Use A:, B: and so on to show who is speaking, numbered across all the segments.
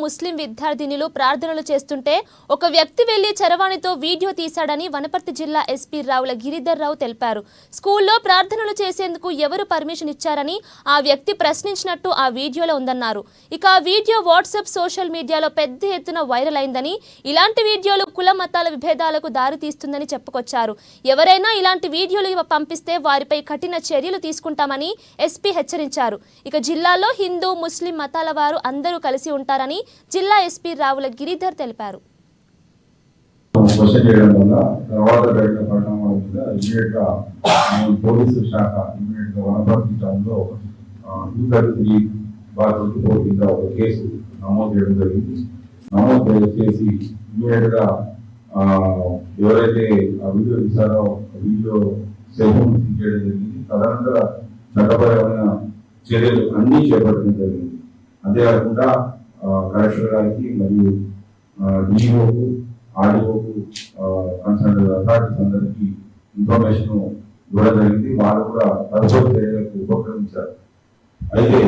A: ముస్లిం విద్యార్థినులు ప్రార్థనలు చేస్తుంటే ఒక వ్యక్తి వెళ్లి చరవాణితో వీడియో తీశాడని వనపర్తి జిల్లా ఎస్పీ రావుల గిరిధర్ రావు తెలిపారు. స్కూల్లో ప్రార్థనలు చేసేందుకు ఎవరు పర్మిషన్ ఇచ్చారని ఆ వ్యక్తి ప్రశ్నించినట్టు ఆ వీడియోలో ఉందన్నారు. ఇక ఆ వీడియో వాట్సాప్ సోషల్ మీడియాలో పెద్ద ఎత్తున వైరల్ అయిందని, ఇలాంటి వీడియోలు కుల మతాల విభేదాలకు దారి తీస్తుందని చెప్పుకొచ్చారు. ఎవరైనా ఇలాంటి వీడియోలు పంపిస్తే వారిపై కఠిన చర్యలు తీసుకుంటామని ఎస్పీ హెచ్చరించారు. ఇక జిల్లాలో హిందూ ముస్లిం మతాల వారు అందరూ కలిసి ఉంటారని జిల్లా ఎస్పీ రావుల గిరిధర్ తెలిపారు.
B: పోలీసు శాఖ వనపర్తి టౌన్లో ఒక కేసు నమోదు చేయడం జరిగింది. నమోదు చేసి ఇమీడియట్ గా ఎవరైతే ఆ వీడియో తీసారో వీడియో సేవం చేయడం జరిగింది. తదనంతర చట్టపరమైన చర్యలు అన్ని చేపట్టడం జరిగింది. అంతేకాకుండా కలెక్టర్ గారికి మరియు డిఓకు ఆర్డీఓకు కన్సర్న్ అథారిటీస్ అందరికీ ఇన్ఫర్మేషన్ ఇవ్వడం జరిగింది. వాళ్ళు కూడా తదుపరి చర్యలకు ఉపక్రమించారు. అయితే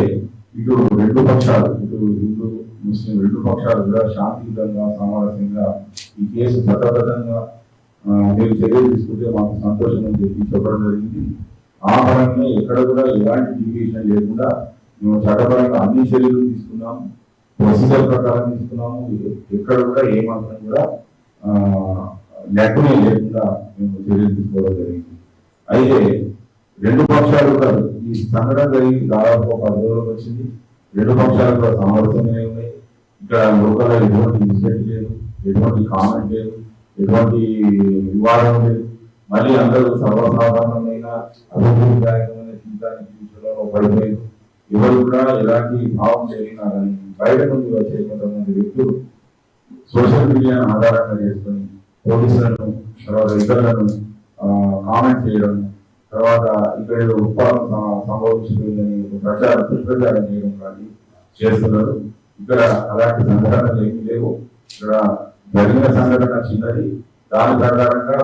B: ఇటు రెండు పక్షాలు, ఇటు హిందూ ముస్లిం రెండు పక్షాలు కూడా శాంతియుతంగా సామరస్యంగా ఈ కేసు చట్టబద్ధంగా మీరు చర్యలు తీసుకుంటే మాకు సంతోషం అని చెప్పడం జరిగింది. ఆ పరంగా ఎక్కడ కూడా ఎలాంటి డివియేషన్ లేకుండా మేము చట్టపరంగా అన్ని చర్యలు తీసుకున్నాము, ప్రొసీజర్ ప్రకారం తీసుకున్నాము. ఎక్కడ కూడా ఏమాత్రం కూడా లెక్కనే లేకుండా మేము చర్యలు తీసుకోవడం జరిగింది. అయితే రెండు పక్షాలు కూడా ఈ సంఘటన జరిగి దాదాపు 10 రోజులకు వచ్చింది. రెండు పక్షాలు కూడా సామరస్యంగానే ఉన్నాయి. ఇక్కడ లోకల్ ఎటువంటి ఇన్సిడెంట్ లేదు, ఎటువంటి కామెంట్ లేదు, ఎటువంటి వివాదం లేదు. మళ్ళీ అందరూ సర్వసాధారణమైన అభివృద్ధిదాయకమైన జీవితానికి పడిపోయారు. ఎవరు కూడా ఎలాంటి భావం జరిగినా కానీ బయట నుండి వచ్చే కొంతమంది వ్యక్తులు సోషల్ మీడియాను ఆధారంగా చేసుకొని పోలీసులను తర్వాత ఇతరులను కామెంట్ చేయడం, తర్వాత ఇక్కడ ఉత్పాదన సంభవించిందని ప్రచారం చేయడం కానీ చేస్తున్నారు. ఇక్కడ అలాంటి సంఘటనలు ఏమీ లేవు. ఇక్కడ జరిగిన సంఘటన చిన్నది, దాని ప్రకారంగా